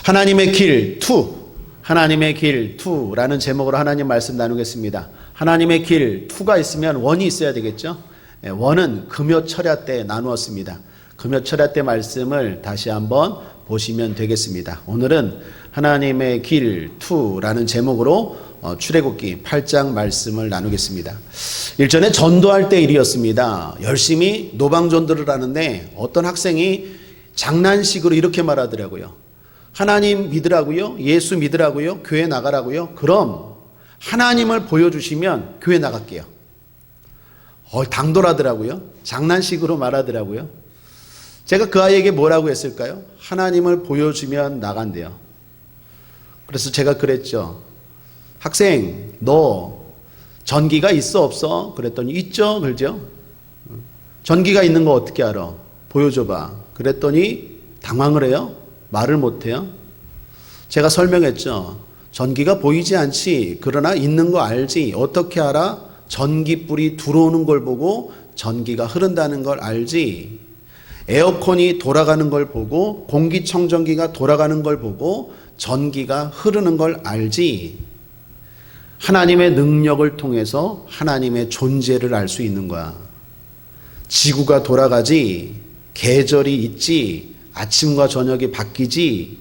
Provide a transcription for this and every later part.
하나님의 길 2, 하나님의 길 2라는 제목으로 하나님 말씀 나누겠습니다. 하나님의 길 2가 있으면 1이 있어야 되겠죠. 1은 금요철야 때 나누었습니다. 금요철야 때 말씀을 다시 한번 보시면 되겠습니다. 오늘은 하나님의 길 2라는 제목으로 출애굽기 8장 말씀을 나누겠습니다. 일전에 전도할 때 일이었습니다. 열심히 노방전도를 하는데 어떤 학생이 장난식으로 이렇게 말하더라고요. 하나님 믿으라고요? 예수 믿으라고요? 교회 나가라고요? 그럼 하나님을 보여주시면 교회 나갈게요. 당돌하더라고요. 장난식으로 말하더라고요. 제가 그 아이에게 뭐라고 했을까요? 하나님을 보여주면 나간대요. 그래서 제가 그랬죠. 학생, 너 전기가 있어 없어? 그랬더니 있죠? 그러죠? 전기가 있는 거 어떻게 알아? 보여줘봐. 그랬더니 당황을 해요. 말을 못해요. 제가 설명했죠. 전기가 보이지 않지. 그러나 있는 거 알지. 어떻게 알아? 전기불이 들어오는 걸 보고 전기가 흐른다는 걸 알지. 에어컨이 돌아가는 걸 보고 공기청정기가 돌아가는 걸 보고 전기가 흐르는 걸 알지. 하나님의 능력을 통해서 하나님의 존재를 알 수 있는 거야. 지구가 돌아가지. 계절이 있지. 아침과 저녁이 바뀌지.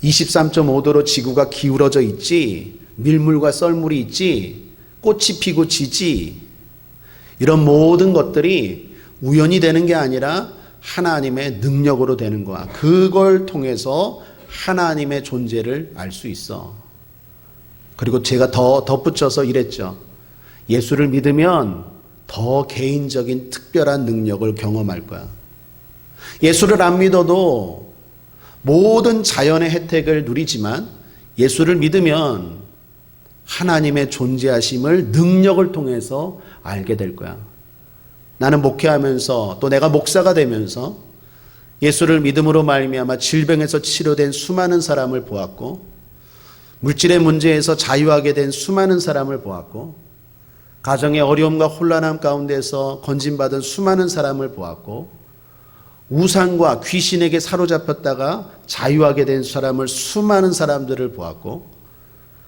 23.5도로 지구가 기울어져 있지. 밀물과 썰물이 있지. 꽃이 피고 지지. 이런 모든 것들이 우연히 되는 게 아니라 하나님의 능력으로 되는 거야. 그걸 통해서 하나님의 존재를 알 수 있어. 그리고 제가 더 덧붙여서 이랬죠. 예수를 믿으면 더 개인적인 특별한 능력을 경험할 거야. 예수를 안 믿어도 모든 자연의 혜택을 누리지만 예수를 믿으면 하나님의 존재하심을 능력을 통해서 알게 될 거야. 나는 목회하면서 또 내가 목사가 되면서 예수를 믿음으로 말미암아 질병에서 치료된 수많은 사람을 보았고 물질의 문제에서 자유하게 된 수많은 사람을 보았고 가정의 어려움과 혼란함 가운데서 건진받은 수많은 사람을 보았고 우상과 귀신에게 사로잡혔다가 자유하게 된 사람을 수많은 사람들을 보았고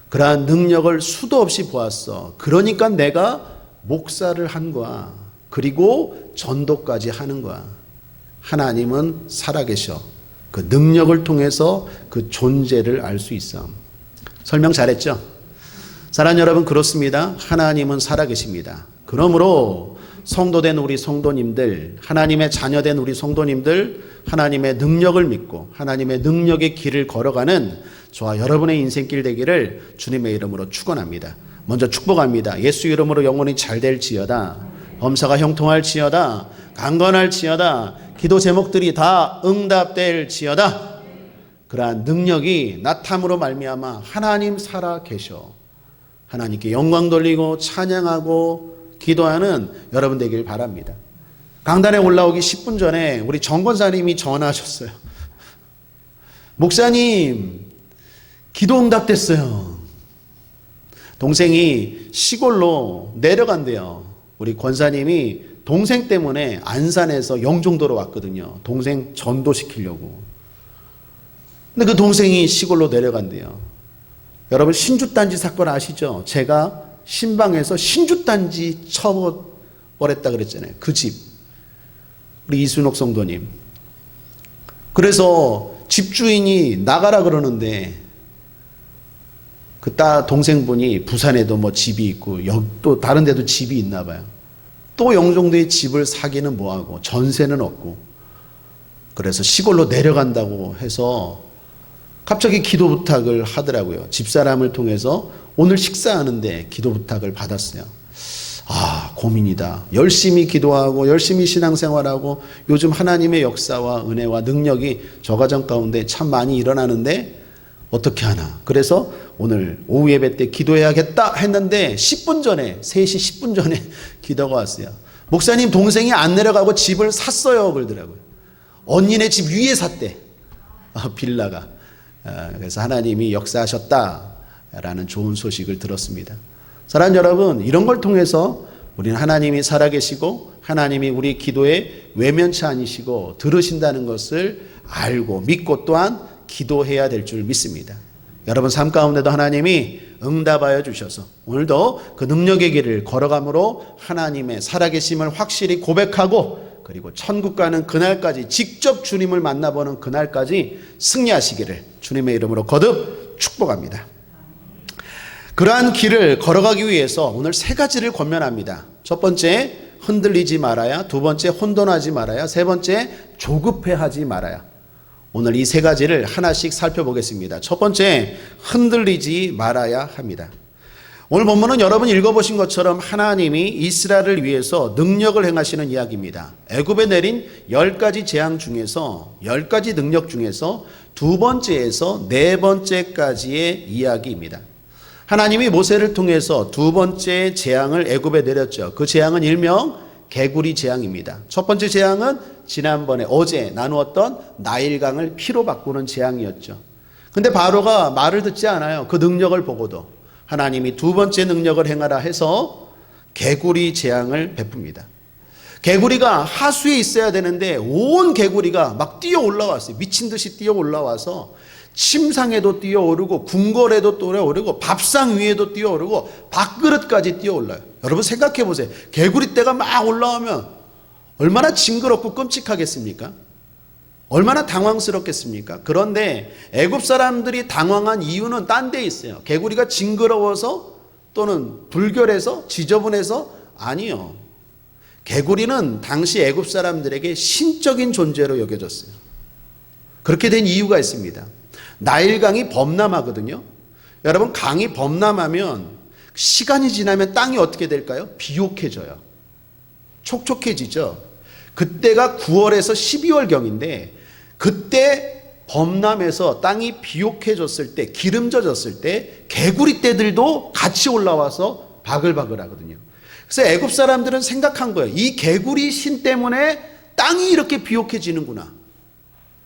그러한 능력을 수도 없이 보았어. 그러니까 내가 목사를 한 거야. 그리고 전도까지 하는 거야. 하나님은 살아계셔. 그 능력을 통해서 그 존재를 알 수 있어. 설명 잘했죠? 사랑하는 여러분, 그렇습니다. 하나님은 살아계십니다. 그러므로 성도된 우리 성도님들, 하나님의 자녀된 우리 성도님들, 하나님의 능력을 믿고 하나님의 능력의 길을 걸어가는 저와 여러분의 인생길 되기를 주님의 이름으로 축원합니다. 먼저 축복합니다. 예수 이름으로 영혼이 잘 될지어다. 범사가 형통할지어다. 강건할지어다. 기도 제목들이 다 응답될지어다. 그러한 능력이 나타남으로 말미암아 하나님 살아 계셔. 하나님께 영광 돌리고 찬양하고 기도하는 여러분 되길 바랍니다. 강단에 올라오기 10분 전에 우리 정 권사님이 전화하셨어요. 목사님, 기도 응답됐어요. 동생이 시골로 내려간대요. 우리 권사님이 동생 때문에 안산에서 영종도로 왔거든요. 동생 전도시키려고. 근데 그 동생이 시골로 내려간대요. 여러분 신주단지 사건 아시죠? 제가 신방에서 신주단지 쳐버렸다 그랬잖아요. 그 집. 우리 이순옥 성도님. 그래서 집주인이 나가라 그러는데 그 동생분이 부산에도 뭐 집이 있고 여기 또 다른 데도 집이 있나 봐요. 또 영종도에 집을 사기는 뭐하고 전세는 없고 그래서 시골로 내려간다고 해서 갑자기 기도 부탁을 하더라고요. 집사람을 통해서 오늘 식사하는데 기도 부탁을 받았어요. 아, 고민이다. 열심히 기도하고 열심히 신앙생활하고 요즘 하나님의 역사와 은혜와 능력이 저 가정 가운데 참 많이 일어나는데 어떻게 하나. 그래서 오늘 오후 예배 때 기도해야겠다 했는데 10분 전에 3시 10분 전에 기도가 왔어요. 목사님 동생이 안 내려가고 집을 샀어요 그러더라고요. 언니네 집 위에 샀대. 빌라가. 그래서 하나님이 역사하셨다라는 좋은 소식을 들었습니다. 사랑하는 여러분, 이런 걸 통해서 우리는 하나님이 살아계시고 하나님이 우리 기도에 외면치 아니시고 들으신다는 것을 알고 믿고 또한 기도해야 될 줄 믿습니다. 여러분 삶 가운데도 하나님이 응답하여 주셔서 오늘도 그 능력의 길을 걸어감으로 하나님의 살아계심을 확실히 고백하고 그리고 천국 가는 그날까지 직접 주님을 만나보는 그날까지 승리하시기를 주님의 이름으로 거듭 축복합니다. 그러한 길을 걸어가기 위해서 오늘 세 가지를 권면합니다. 첫 번째, 흔들리지 말아야. 두 번째, 혼돈하지 말아야. 세 번째, 조급해하지 말아야. 오늘 이 세 가지를 하나씩 살펴보겠습니다. 첫 번째, 흔들리지 말아야 합니다. 오늘 본문은 여러분 읽어보신 것처럼 하나님이 이스라엘을 위해서 능력을 행하시는 이야기입니다. 애굽에 내린 10가지 재앙 중에서 10가지 능력 중에서 두 번째에서 네 번째까지의 이야기입니다. 하나님이 모세를 통해서 두 번째 재앙을 애굽에 내렸죠. 그 재앙은 일명 개구리 재앙입니다. 첫 번째 재앙은 지난번에 어제 나누었던 나일강을 피로 바꾸는 재앙이었죠. 근데 바로가 말을 듣지 않아요. 그 능력을 보고도 하나님이 두 번째 능력을 행하라 해서 개구리 재앙을 베풉니다. 개구리가 하수에 있어야 되는데 온 개구리가 막 뛰어 올라왔어요. 미친 듯이 뛰어 올라와서 침상에도 뛰어오르고 궁궐에도 뛰어오르고 밥상 위에도 뛰어오르고 밥그릇까지 뛰어올라요. 여러분 생각해 보세요. 개구리 떼가 막 올라오면 얼마나 징그럽고 끔찍하겠습니까? 얼마나 당황스럽겠습니까? 그런데 애굽 사람들이 당황한 이유는 딴 데 있어요. 개구리가 징그러워서 또는 불결해서 지저분해서 아니요. 개구리는 당시 애굽 사람들에게 신적인 존재로 여겨졌어요. 그렇게 된 이유가 있습니다. 나일강이 범람하거든요. 여러분 강이 범람하면 시간이 지나면 땅이 어떻게 될까요? 비옥해져요. 촉촉해지죠. 그때가 9월에서 12월경인데 그때 범람해서 땅이 비옥해졌을 때 기름져졌을 때 개구리 떼들도 같이 올라와서 바글바글 하거든요. 그래서 애굽 사람들은 생각한 거예요. 이 개구리 신 때문에 땅이 이렇게 비옥해지는구나.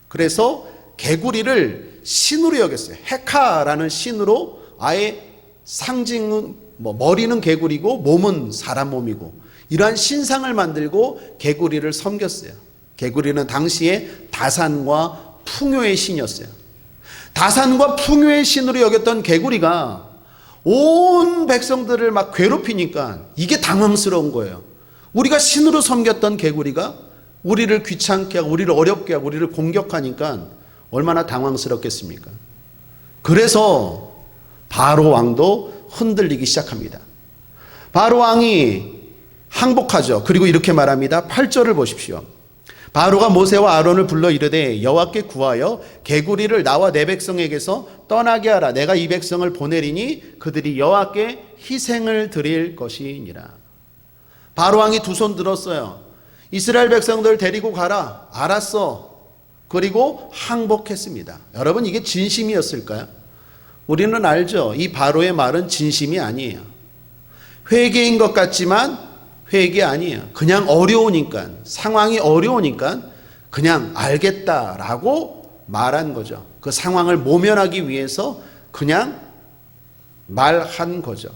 그래서 개구리를 신으로 여겼어요. 헤카라는 신으로 아예 상징은 머리는 개구리고 몸은 사람 몸이고 이러한 신상을 만들고 개구리를 섬겼어요. 개구리는 당시에 다산과 풍요의 신이었어요. 다산과 풍요의 신으로 여겼던 개구리가 온 백성들을 막 괴롭히니까 이게 당황스러운 거예요. 우리가 신으로 섬겼던 개구리가 우리를 귀찮게 하고 우리를 어렵게 하고 우리를 공격하니까 얼마나 당황스럽겠습니까? 그래서 바로 왕도 흔들리기 시작합니다. 바로 왕이 항복하죠. 그리고 이렇게 말합니다. 8절을 보십시오. 바로가 모세와 아론을 불러 이르되 여호와께 구하여 개구리를 나와 내 백성에게서 떠나게 하라. 내가 이 백성을 보내리니 그들이 여호와께 희생을 드릴 것이니라. 바로 왕이 두 손 들었어요. 이스라엘 백성들 데리고 가라. 알았어. 그리고 항복했습니다. 여러분 이게 진심이었을까요? 우리는 알죠. 이 바로의 말은 진심이 아니에요. 회개인 것 같지만 회개 아니에요. 그냥 어려우니까, 상황이 어려우니까 그냥 알겠다라고 말한 거죠. 그 상황을 모면하기 위해서 그냥 말한 거죠.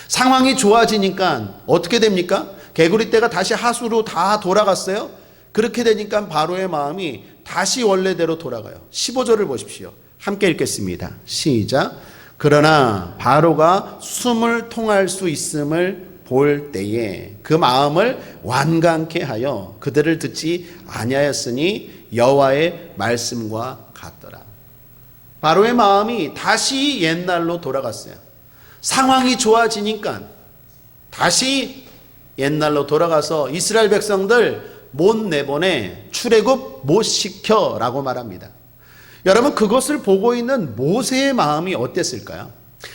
상황이 좋아지니까 어떻게 됩니까? 개구리 떼가 다시 하수로 다 돌아갔어요. 그렇게 되니까 바로의 마음이 다시 원래대로 돌아가요. 15절을 보십시오. 함께 읽겠습니다. 시작. 그러나 바로가 숨을 통할 수 있음을 볼 때에 그 마음을 완강케 하여 그들을 듣지 아니하였으니 여호와의 말씀과 같더라. 바로의 마음이 다시 옛날로 돌아갔어요. 상황이 좋아지니까 다시 옛날로 돌아가서 이스라엘 백성들 못 내보내, 출애굽 못 시켜라고 말합니다. 여러분 그것을 보고 있는 모세의 마음이 어땠을까요?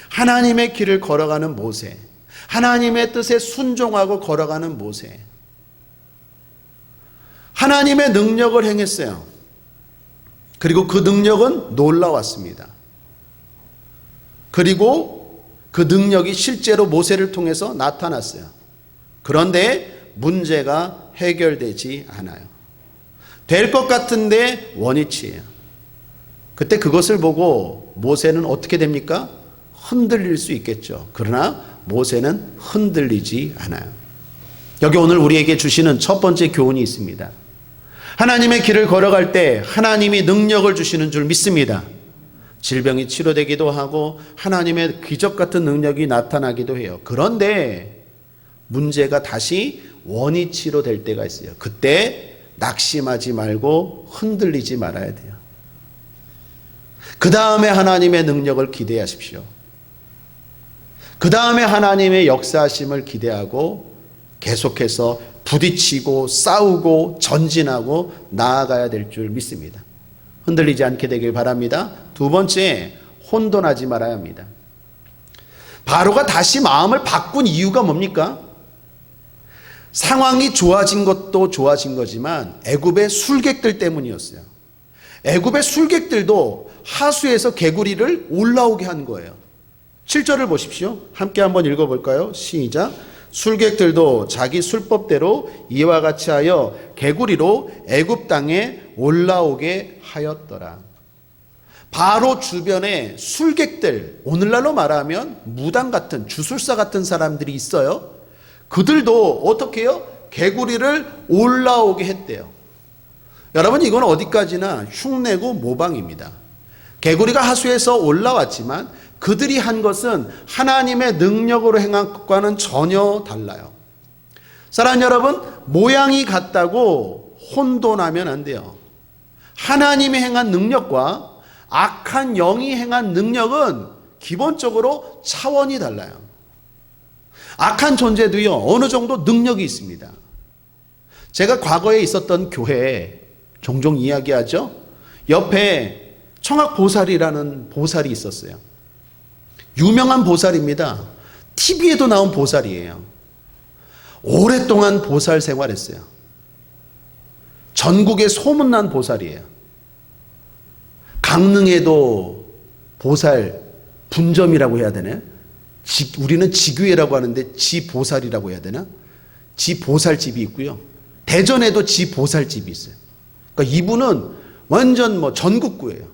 하나님의 길을 걸어가는 모세, 하나님의 뜻에 순종하고 걸어가는 모세, 하나님의 능력을 행했어요. 그리고 그 능력은 놀라웠습니다. 그리고 그 능력이 실제로 모세를 통해서 나타났어요. 그런데 문제가 해결되지 않아요. 될 것 같은데 원위치예요. 그때 그것을 보고 모세는 어떻게 됩니까? 흔들릴 수 있겠죠. 그러나 모세는 흔들리지 않아요. 여기 오늘 우리에게 주시는 첫 번째 교훈이 있습니다. 하나님의 길을 걸어갈 때 하나님이 능력을 주시는 줄 믿습니다. 질병이 치료되기도 하고 하나님의 기적 같은 능력이 나타나기도 해요. 그런데 문제가 다시 원위치로 될 때가 있어요. 그때 낙심하지 말고 흔들리지 말아야 돼요. 그 다음에 하나님의 능력을 기대하십시오. 그 다음에 하나님의 역사하심을 기대하고 계속해서 부딪히고 싸우고 전진하고 나아가야 될 줄 믿습니다. 흔들리지 않게 되길 바랍니다. 두 번째, 혼돈하지 말아야 합니다. 바로가 다시 마음을 바꾼 이유가 뭡니까? 상황이 좋아진 것도 좋아진 거지만 애굽의 술객들 때문이었어요. 애굽의 술객들도 하수에서 개구리를 올라오게 한 거예요. 7절을 보십시오. 함께 한번 읽어볼까요? 시작. 술객들도 자기 술법대로 이와 같이 하여 개구리로 애굽 땅에 올라오게 하였더라. 바로 주변에 술객들, 오늘날로 말하면 무당 같은 주술사 같은 사람들이 있어요. 그들도 어떻게 해요? 개구리를 올라오게 했대요. 여러분, 이건 어디까지나 흉내고 모방입니다. 개구리가 하수에서 올라왔지만 그들이 한 것은 하나님의 능력으로 행한 것과는 전혀 달라요. 사랑하는 여러분, 모양이 같다고 혼돈하면 안 돼요. 하나님이 행한 능력과 악한 영이 행한 능력은 기본적으로 차원이 달라요. 악한 존재도요, 어느 정도 능력이 있습니다. 제가 과거에 있었던 교회에 종종 이야기하죠. 옆에 청학보살이라는 보살이 있었어요. 유명한 보살입니다. TV에도 나온 보살이에요. 오랫동안 보살 생활했어요. 전국에 소문난 보살이에요. 강릉에도 보살 분점이라고 해야 되나요? 우리는 지교회라고 하는데 지보살이라고 해야 되나? 지보살집이 있고요. 대전에도 지보살집이 있어요. 그러니까 이분은 완전 전국구예요.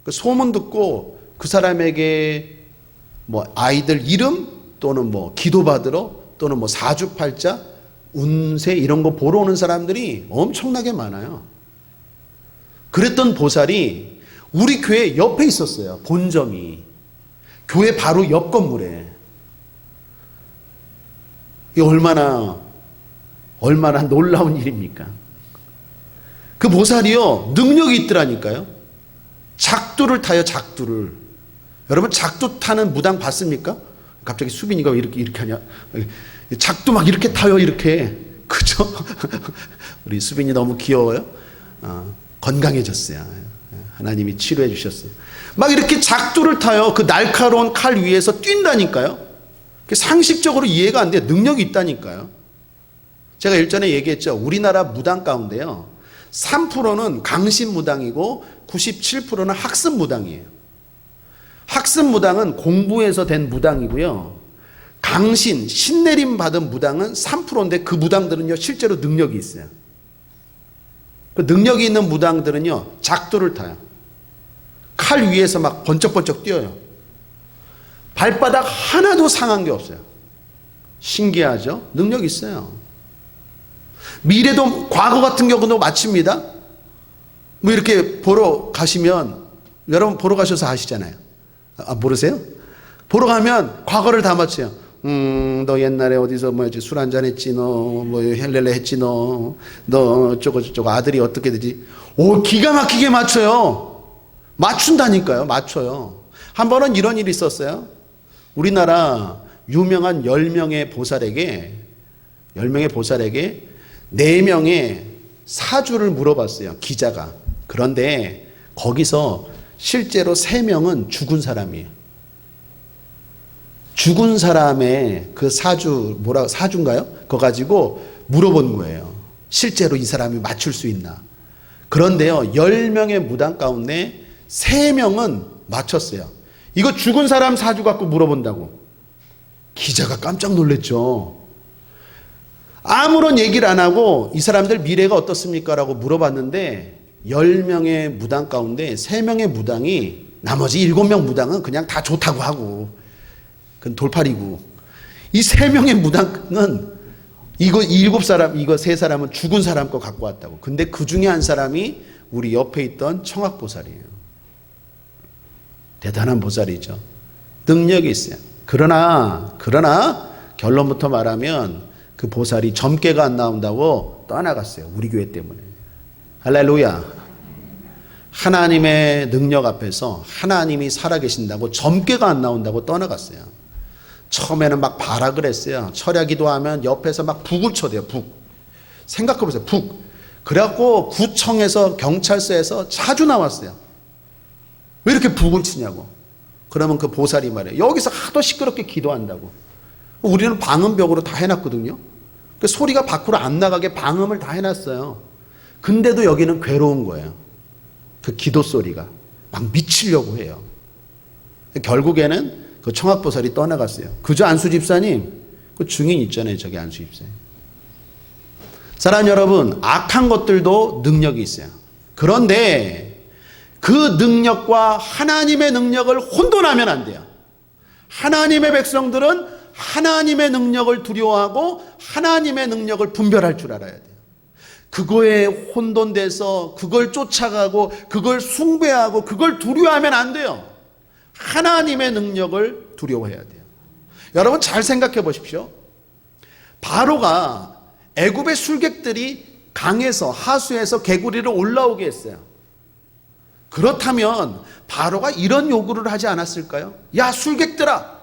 소문 듣고 그 사람에게 아이들 이름 또는 기도받으러 또는 사주팔자, 운세 이런 거 보러 오는 사람들이 엄청나게 많아요. 그랬던 보살이 우리 교회 옆에 있었어요. 본점이. 교회 바로 옆 건물에. 이게 얼마나 놀라운 일입니까? 그 보살이요, 능력이 있더라니까요. 작두를 타요, 작두를. 여러분, 작두 타는 무당 봤습니까? 갑자기 수빈이가 왜 이렇게 하냐? 작두 막 이렇게 타요, 이렇게. 그죠? 우리 수빈이 너무 귀여워요. 건강해졌어요. 하나님이 치료해 주셨어요. 막 이렇게 작두를 타요. 그 날카로운 칼 위에서 뛴다니까요. 상식적으로 이해가 안 돼요. 능력이 있다니까요. 제가 일전에 얘기했죠. 우리나라 무당 가운데요, 3%는 강신 무당이고 97%는 학습 무당이에요. 학습 무당은 공부해서 된 무당이고요. 강신, 신내림 받은 무당은 3%인데 그 무당들은요, 실제로 능력이 있어요. 그 능력이 있는 무당들은요, 작두를 타요. 칼 위에서 막 번쩍번쩍 뛰어요. 발바닥 하나도 상한 게 없어요. 신기하죠? 능력이 있어요. 미래도, 과거 같은 경우도 마칩니다. 이렇게 보러 가시면, 여러분 보러 가셔서 아시잖아요. 모르세요? 보러 가면 과거를 다 맞춰요. 너 옛날에 어디서 술 한잔 했지, 너 헬렐레 했지, 너 어쩌고 아들이 어떻게 되지. 기가 막히게 맞춰요. 맞춘다니까요. 맞춰요. 한 번은 이런 일이 있었어요. 우리나라 유명한 10명의 보살에게 4명의 사주를 물어봤어요, 기자가. 그런데 거기서 실제로 3명은 죽은 사람이에요. 죽은 사람의 그 사주인가요? 그거 가지고 물어본 거예요. 실제로 이 사람이 맞출 수 있나. 그런데요, 10명의 무당 가운데 3명은 맞췄어요. 이거 죽은 사람 사주 갖고 물어본다고. 기자가 깜짝 놀랐죠. 아무런 얘기를 안 하고 이 사람들 미래가 어떻습니까? 라고 물어봤는데 10명의 무당 가운데 3명의 무당이, 나머지 7명 무당은 그냥 다 좋다고 하고, 그건 돌팔이고, 이 3명의 무당은 이거 7사람, 이거 3사람은 죽은 사람 거 갖고 왔다고. 근데 그 중에 한 사람이 우리 옆에 있던 청학보살이에요. 대단한 보살이죠. 능력이 있어요. 그러나 결론부터 말하면 그 보살이 점괘가 안 나온다고 떠나갔어요. 우리 교회 때문에. 할렐루야. 하나님의 능력 앞에서 하나님이 살아계신다고 점괘가 안 나온다고 떠나갔어요. 처음에는 막 발악을 했어요. 철야 기도하면 옆에서 막 북을 쳐대요. 북. 생각해보세요. 북. 그래갖고 구청에서 경찰서에서 자주 나왔어요. 왜 이렇게 북을 치냐고. 그러면 그 보살이 말해요. 여기서 하도 시끄럽게 기도한다고. 우리는 방음벽으로 다 해놨거든요. 그 소리가 밖으로 안 나가게 방음을 다 해놨어요. 근데도 여기는 괴로운 거예요. 그 기도 소리가 막 미치려고 해요. 결국에는 그 청학보살이 떠나갔어요. 그저 안수 집사님, 그 증인 있잖아요. 저기 안수 집사님. 사랑하는 여러분, 악한 것들도 능력이 있어요. 그런데 그 능력과 하나님의 능력을 혼돈하면 안 돼요. 하나님의 백성들은 하나님의 능력을 두려워하고 하나님의 능력을 분별할 줄 알아야 돼요. 그거에 혼돈돼서 그걸 쫓아가고 그걸 숭배하고 그걸 두려워하면 안 돼요. 하나님의 능력을 두려워해야 돼요. 여러분 잘 생각해 보십시오. 바로가 애굽의 술객들이 강에서 하수에서 개구리를 올라오게 했어요. 그렇다면 바로가 이런 요구를 하지 않았을까요? 야 술객들아,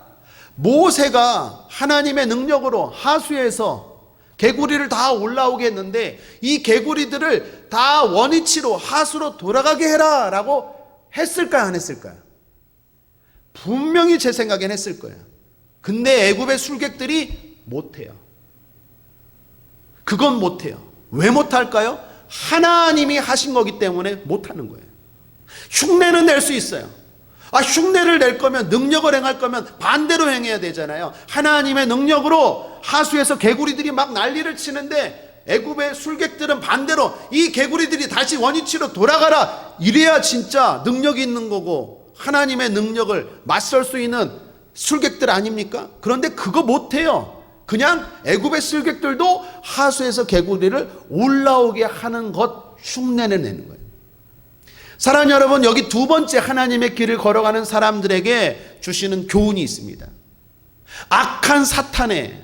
모세가 하나님의 능력으로 하수에서 개구리를 다 올라오게 했는데 이 개구리들을 다 원위치로 하수로 돌아가게 해라 라고 했을까요? 안 했을까요? 분명히 제 생각엔 했을 거예요. 근데 애굽의 술객들이 못해요. 그건 못해요. 왜 못할까요? 하나님이 하신 거기 때문에 못하는 거예요. 흉내는 낼 수 있어요. 흉내를 낼 거면, 능력을 행할 거면 반대로 행해야 되잖아요. 하나님의 능력으로 하수에서 개구리들이 막 난리를 치는데 애굽의 술객들은 반대로 이 개구리들이 다시 원위치로 돌아가라, 이래야 진짜 능력이 있는 거고 하나님의 능력을 맞설 수 있는 술객들 아닙니까? 그런데 그거 못해요. 그냥 애굽의 술객들도 하수에서 개구리를 올라오게 하는 것 흉내를 내는 거예요. 사랑하는 여러분, 여기 두 번째 하나님의 길을 걸어가는 사람들에게 주시는 교훈이 있습니다. 악한 사탄의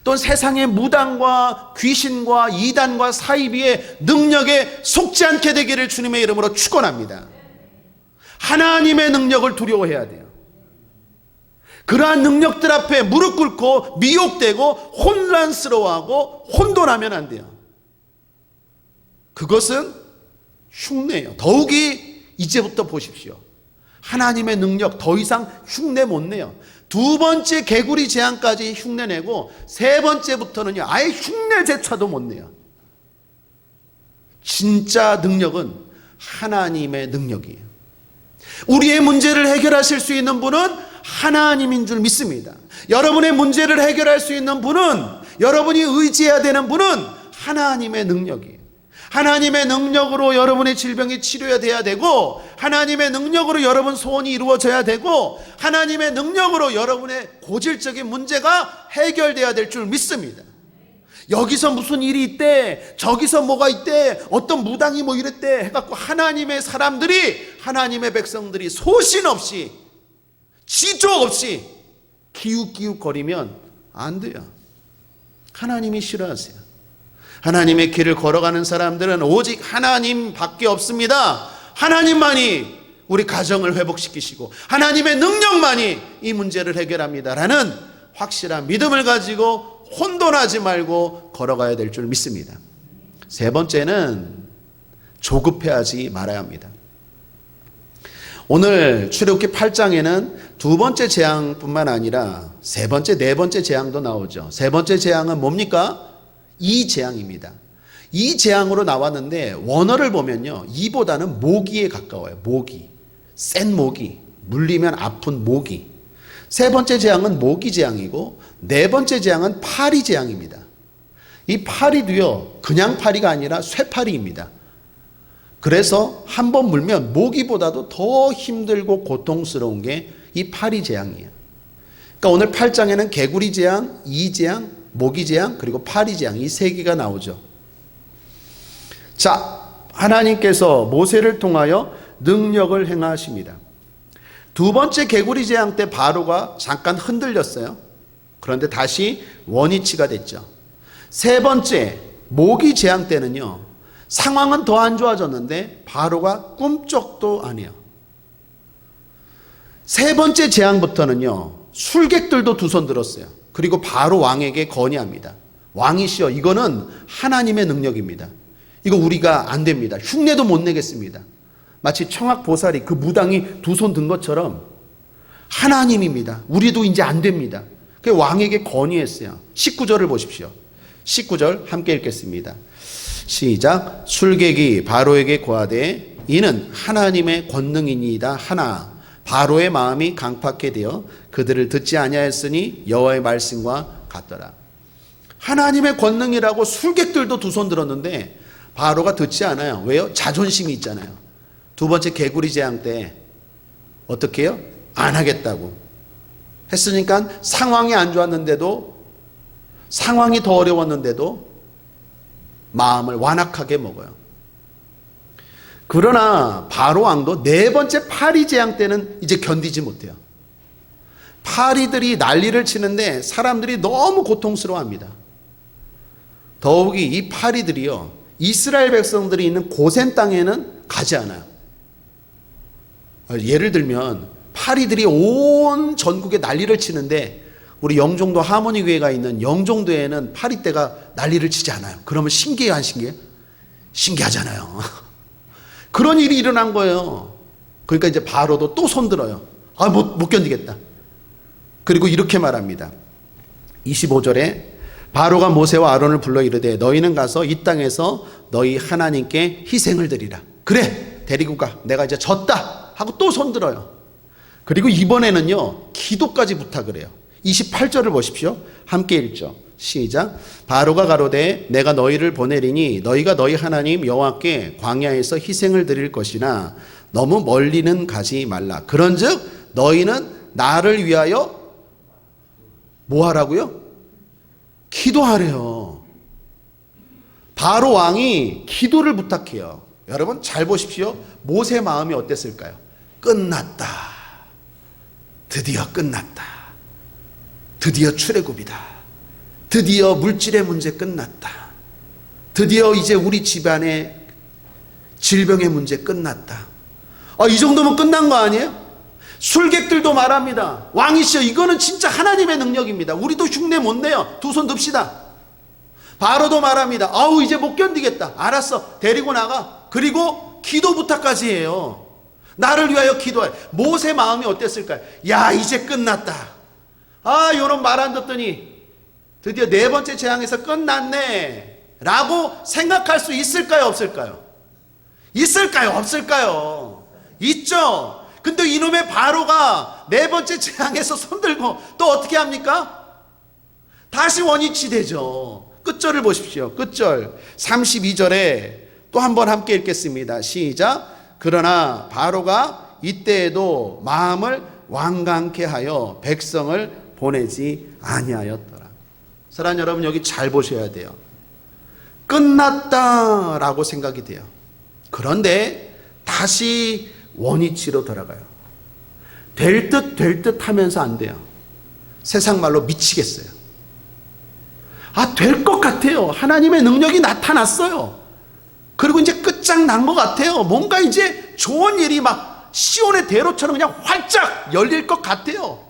또 세상의 무당과 귀신과 이단과 사이비의 능력에 속지 않게 되기를 주님의 이름으로 축원합니다. 하나님의 능력을 두려워해야 돼요. 그러한 능력들 앞에 무릎 꿇고 미혹되고 혼란스러워하고 혼돈하면 안 돼요. 그것은 흉내예요. 더욱이 이제부터 보십시오. 하나님의 능력 더 이상 흉내 못 내요. 두 번째 개구리 재앙까지 흉내내고 세 번째부터는요 아예 흉내조차도 못 내요. 진짜 능력은 하나님의 능력이에요. 우리의 문제를 해결하실 수 있는 분은 하나님인 줄 믿습니다. 여러분의 문제를 해결할 수 있는 분은, 여러분이 의지해야 되는 분은 하나님의 능력이에요. 하나님의 능력으로 여러분의 질병이 치료돼야 되고, 하나님의 능력으로 여러분 소원이 이루어져야 되고, 하나님의 능력으로 여러분의 고질적인 문제가 해결돼야 될 줄 믿습니다. 여기서 무슨 일이 있대, 저기서 뭐가 있대, 어떤 무당이 뭐 이랬대 해갖고 하나님의 사람들이, 하나님의 백성들이 소신 없이 지조 없이 기웃기웃거리면 안 돼요. 하나님이 싫어하세요. 하나님의 길을 걸어가는 사람들은 오직 하나님밖에 없습니다. 하나님만이 우리 가정을 회복시키시고 하나님의 능력만이 이 문제를 해결합니다라는 확실한 믿음을 가지고 혼돈하지 말고 걸어가야 될 줄 믿습니다. 세 번째는 조급해하지 말아야 합니다. 오늘 출애굽기 8장에는 두 번째 재앙뿐만 아니라 세 번째, 네 번째 재앙도 나오죠. 세 번째 재앙은 뭡니까? 이 재앙입니다. 이 재앙으로 나왔는데 원어를 보면요, 이보다는 모기에 가까워요. 모기, 센 모기, 물리면 아픈 모기. 세 번째 재앙은 모기 재앙이고 네 번째 재앙은 파리 재앙입니다. 이 파리도요 그냥 파리가 아니라 쇠파리입니다. 그래서 한 번 물면 모기보다도 더 힘들고 고통스러운 게 이 파리 재앙이에요. 그러니까 오늘 8장에는 개구리 재앙, 이 재앙, 모기재앙 그리고 파리재앙 이 세 개가 나오죠. 자, 하나님께서 모세를 통하여 능력을 행하십니다. 두 번째 개구리 재앙 때 바로가 잠깐 흔들렸어요. 그런데 다시 원위치가 됐죠. 세 번째 모기 재앙 때는요, 상황은 더 안 좋아졌는데 바로가 꿈쩍도 안 해요. 세 번째 재앙부터는요, 술객들도 두 손 들었어요. 그리고 바로 왕에게 건의합니다. 왕이시여, 이거는 하나님의 능력입니다. 이거 우리가 안 됩니다. 흉내도 못 내겠습니다. 마치 청학보살이 그 무당이 두 손 든 것처럼 하나님입니다. 우리도 이제 안 됩니다. 그 왕에게 건의했어요. 19절을 보십시오. 19절 함께 읽겠습니다. 시작. 술객이 바로에게 고하되 이는 하나님의 권능이니이다 하나 바로의 마음이 강팍하게 되어 그들을 듣지 아니하였으니 여호와의 말씀과 같더라. 하나님의 권능이라고 술객들도 두 손 들었는데 바로가 듣지 않아요. 왜요? 자존심이 있잖아요. 두 번째 개구리 재앙 때 어떻게 해요? 안 하겠다고 했으니까 상황이 안 좋았는데도, 상황이 더 어려웠는데도 마음을 완악하게 먹어요. 그러나 바로 왕도 네 번째 파리 재앙 때는 이제 견디지 못해요. 파리들이 난리를 치는데 사람들이 너무 고통스러워합니다. 더욱이 이 파리들이요, 이스라엘 백성들이 있는 고센 땅에는 가지 않아요. 예를 들면 파리들이 온 전국에 난리를 치는데 우리 영종도 하모니 교회가 있는 영종도에는 파리떼가 난리를 치지 않아요. 그러면 신기해요, 안 신기해요? 신기하잖아요. 그런 일이 일어난 거예요. 그러니까 이제 바로도 또 손들어요. 못 견디겠다. 그리고 이렇게 말합니다. 25절에 바로가 모세와 아론을 불러 이르되 너희는 가서 이 땅에서 너희 하나님께 희생을 드리라. 그래, 데리고 가. 내가 이제 졌다 하고 또 손들어요. 그리고 이번에는요, 기도까지 부탁을 해요. 28절을 보십시오. 함께 읽죠. 시작. 바로가 가로되 내가 너희를 보내리니 너희가 너희 하나님 여호와께 광야에서 희생을 드릴 것이나 너무 멀리는 가지 말라. 그런즉 너희는 나를 위하여 뭐 하라고요? 기도하래요. 바로 왕이 기도를 부탁해요. 여러분 잘 보십시오. 모세 마음이 어땠을까요? 끝났다. 드디어 끝났다. 드디어 출애굽이다. 드디어 물질의 문제 끝났다. 드디어 이제 우리 집안의 질병의 문제 끝났다. 이 정도면 끝난 거 아니에요? 술객들도 말합니다. 왕이시여, 이거는 진짜 하나님의 능력입니다. 우리도 흉내 못 내요. 두 손 듭시다. 바로도 말합니다. 이제 못 견디겠다. 알았어, 데리고 나가. 그리고 기도 부탁까지 해요. 나를 위하여 기도해. 모세 마음이 어땠을까요? 야, 이제 끝났다. 요런 말 안 듣더니 드디어 네 번째 재앙에서 끝났네 라고 생각할 수 있을까요, 없을까요? 있을까요, 없을까요? 있죠. 근데 이놈의 바로가 네 번째 재앙에서 손들고 또 어떻게 합니까? 다시 원위치 되죠. 끝절을 보십시오. 끝절 32절에 또 한 번 함께 읽겠습니다. 시작. 그러나 바로가 이때에도 마음을 완강케 하여 백성을 보내지 아니하였더라. 사랑하는 여러분, 여기 잘 보셔야 돼요. 끝났다라고 생각이 돼요. 그런데 다시 원위치로 돌아가요. 될 듯 하면서 안 돼요. 세상 말로 미치겠어요. 될 것 같아요. 하나님의 능력이 나타났어요. 그리고 이제 끝장난 것 같아요. 뭔가 이제 좋은 일이 막 시온의 대로처럼 그냥 활짝 열릴 것 같아요.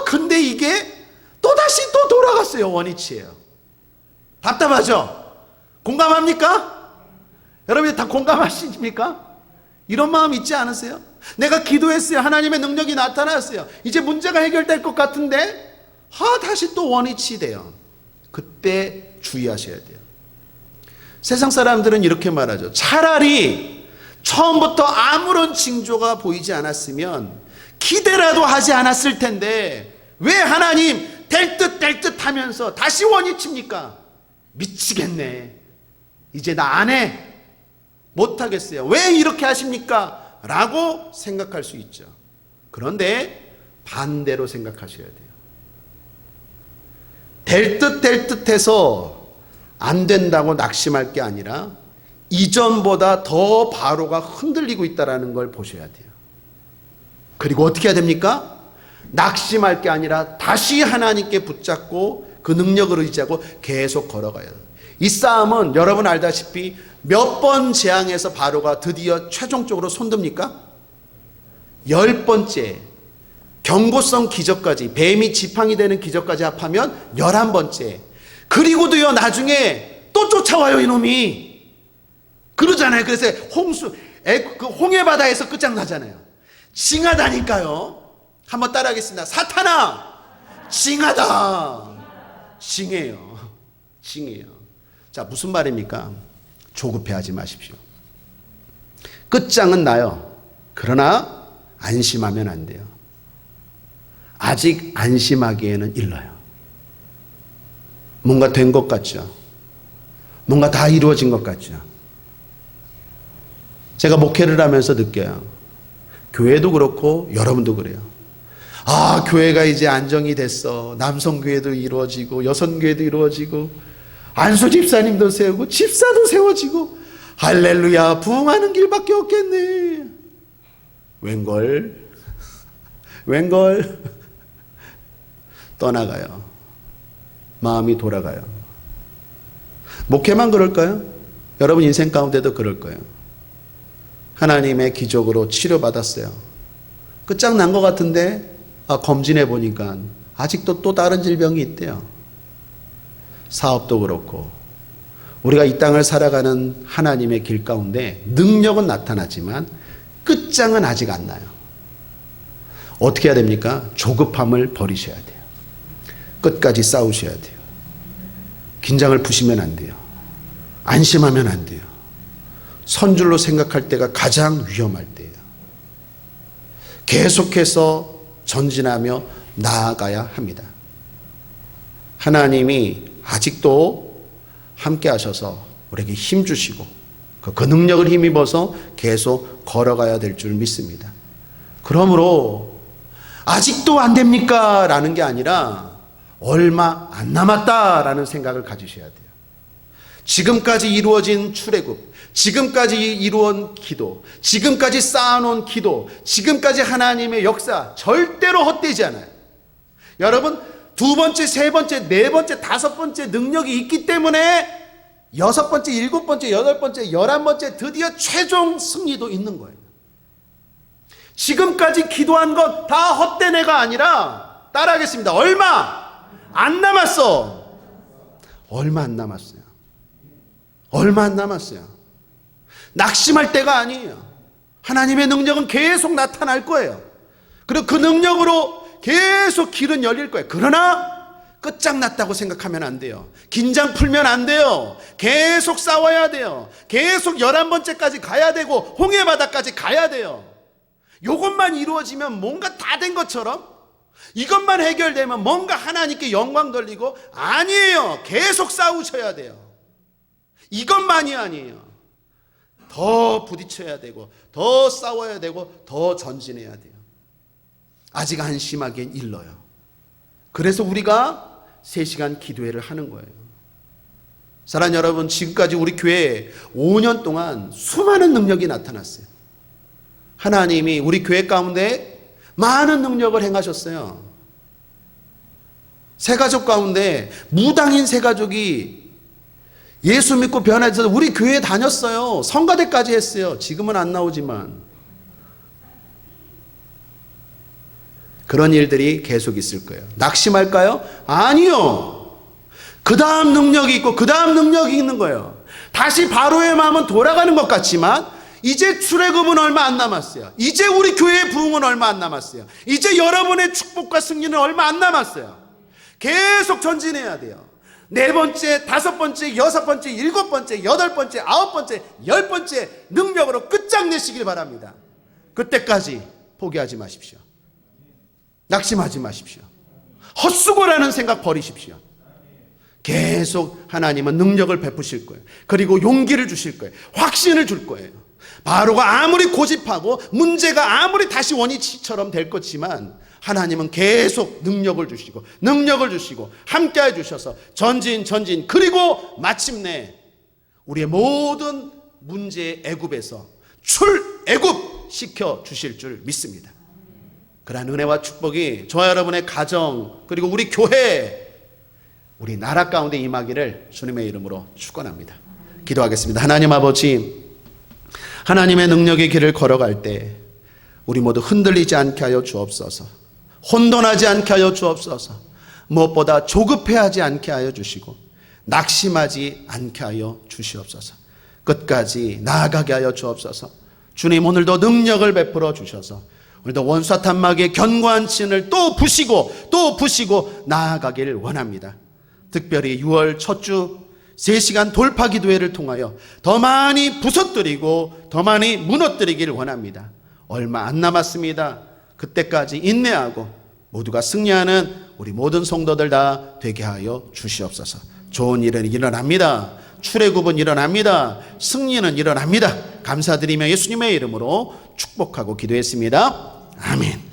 근데 이게 또다시 또 돌아갔어요. 원위치예요. 답답하죠? 공감합니까? 여러분이 다 공감하십니까? 이런 마음 있지 않으세요? 내가 기도했어요. 하나님의 능력이 나타났어요. 이제 문제가 해결될 것 같은데 다시 또 원위치 돼요. 그때 주의하셔야 돼요. 세상 사람들은 이렇게 말하죠. 차라리 처음부터 아무런 징조가 보이지 않았으면 기대라도 하지 않았을 텐데 왜 하나님 될 듯 하면서 다시 원위치입니까? 미치겠네. 이제 나 안 해. 못하겠어요. 왜 이렇게 하십니까? 라고 생각할 수 있죠. 그런데 반대로 생각하셔야 돼요. 될 듯 해서 안 된다고 낙심할 게 아니라 이전보다 더 바로가 흔들리고 있다는 걸 보셔야 돼요. 그리고 어떻게 해야 됩니까? 낙심할 게 아니라 다시 하나님께 붙잡고 그 능력을 의지하고 계속 걸어가야 돼요. 이 싸움은 여러분 알다시피 몇 번 재앙에서 바로가 드디어 최종적으로 손듭니까? 10번째 경고성 기적까지, 뱀이 지팡이 되는 기적까지 합하면 11번째. 그리고도요, 나중에 또 쫓아와요, 이놈이. 그러잖아요. 그래서 그 홍해 바다에서 끝장나잖아요. 징하다니까요. 한번 따라하겠습니다. 사탄아, 징하다. 징해요. 징해요. 자, 무슨 말입니까? 조급해하지 마십시오. 끝장은 나요. 그러나 안심하면 안 돼요. 아직 안심하기에는 일러요. 뭔가 된 것 같죠? 뭔가 다 이루어진 것 같죠? 제가 목회를 하면서 느껴요. 교회도 그렇고 여러분도 그래요. 아, 교회가 이제 안정이 됐어. 남성교회도 이루어지고 여성교회도 이루어지고 안수 집사님도 세우고 집사도 세워지고 할렐루야, 부흥하는 길밖에 없겠네. 웬걸 떠나가요. 마음이 돌아가요. 목회만 그럴까요? 여러분 인생 가운데도 그럴 거예요. 하나님의 기적으로 치료받았어요. 끝장난 것 같은데 검진해 보니까 아직도 또 다른 질병이 있대요. 사업도 그렇고 우리가 이 땅을 살아가는 하나님의 길 가운데 능력은 나타나지만 끝장은 아직 안 나요. 어떻게 해야 됩니까? 조급함을 버리셔야 돼요. 끝까지 싸우셔야 돼요. 긴장을 푸시면 안 돼요. 안심하면 안 돼요. 선줄로 생각할 때가 가장 위험할 때예요. 계속해서 전진하며 나아가야 합니다. 하나님이 아직도 함께 하셔서 우리에게 힘 주시고 그 능력을 힘입어서 계속 걸어가야 될 줄 믿습니다. 그러므로 아직도 안 됩니까? 라는 게 아니라 얼마 안 남았다라는 생각을 가지셔야 돼요. 지금까지 이루어진 출애굽, 지금까지 이루어진 기도, 지금까지 쌓아놓은 기도, 지금까지 하나님의 역사 절대로 헛되지 않아요. 여러분, 두 번째, 세 번째, 네 번째, 다섯 번째 능력이 있기 때문에 여섯 번째, 일곱 번째, 여덟 번째, 11번째 드디어 최종 승리도 있는 거예요. 지금까지 기도한 것 다 헛된 애가 아니라 따라하겠습니다. 얼마 안 남았어. 얼마 안 남았어요. 얼마 안 남았어요. 낙심할 때가 아니에요. 하나님의 능력은 계속 나타날 거예요. 그리고 그 능력으로 계속 길은 열릴 거예요. 그러나 끝장났다고 생각하면 안 돼요. 긴장 풀면 안 돼요. 계속 싸워야 돼요. 계속 11번째까지 가야 되고 홍해바다까지 가야 돼요. 이것만 이루어지면 뭔가 다 된 것처럼, 이것만 해결되면 뭔가 하나님께 영광 돌리고, 아니에요. 계속 싸우셔야 돼요. 이것만이 아니에요. 더 부딪혀야 되고 더 싸워야 되고 더 전진해야 돼요. 아직 안심하기엔 일러요. 그래서 우리가 3시간 기도회를 하는 거예요. 사랑하는 여러분, 지금까지 우리 교회에 5년 동안 수많은 능력이 나타났어요. 하나님이 우리 교회 가운데 많은 능력을 행하셨어요. 새 가족 가운데 무당인 새 가족이 예수 믿고 변화해서 우리 교회에 다녔어요. 성가대까지 했어요. 지금은 안 나오지만. 그런 일들이 계속 있을 거예요. 낙심할까요? 아니요. 그 다음 능력이 있고 그 다음 능력이 있는 거예요. 다시 바로의 마음은 돌아가는 것 같지만 이제 출애굽은 얼마 안 남았어요. 이제 우리 교회의 부흥은 얼마 안 남았어요. 이제 여러분의 축복과 승리는 얼마 안 남았어요. 계속 전진해야 돼요. 4번째, 5번째, 6번째, 7번째, 8번째, 9번째, 10번째 능력으로 끝장내시길 바랍니다. 그때까지 포기하지 마십시오. 낙심하지 마십시오. 헛수고라는 생각 버리십시오. 계속 하나님은 능력을 베푸실 거예요. 그리고 용기를 주실 거예요. 확신을 줄 거예요. 바로가 아무리 고집하고 문제가 아무리 다시 원위치처럼 될 것이지만 하나님은 계속 능력을 주시고 함께해 주셔서 전진 그리고 마침내 우리의 모든 문제의 애굽에서 출애굽 시켜 주실 줄 믿습니다. 그러한 은혜와 축복이 저와 여러분의 가정 그리고 우리 교회 우리 나라 가운데 임하기를 주님의 이름으로 축원합니다. 기도하겠습니다. 하나님 아버지, 하나님의 능력의 길을 걸어갈 때 우리 모두 흔들리지 않게 하여 주옵소서. 혼돈하지 않게 하여 주옵소서. 무엇보다 조급해하지 않게 하여 주시고 낙심하지 않게 하여 주시옵소서. 끝까지 나아가게 하여 주옵소서. 주님, 오늘도 능력을 베풀어 주셔서 오늘도 원수와 단막의 견고한 진을 또 부시고 나아가기를 원합니다. 특별히 6월 첫 주 3시간 돌파 기도회를 통하여 더 많이 부서뜨리고 더 많이 무너뜨리기를 원합니다. 얼마 안 남았습니다. 그때까지 인내하고 모두가 승리하는 우리 모든 성도들 다 되게 하여 주시옵소서. 좋은 일은 일어납니다. 출애굽은 일어납니다. 승리는 일어납니다. 감사드리며 예수님의 이름으로 축복하고 기도했습니다. 아멘.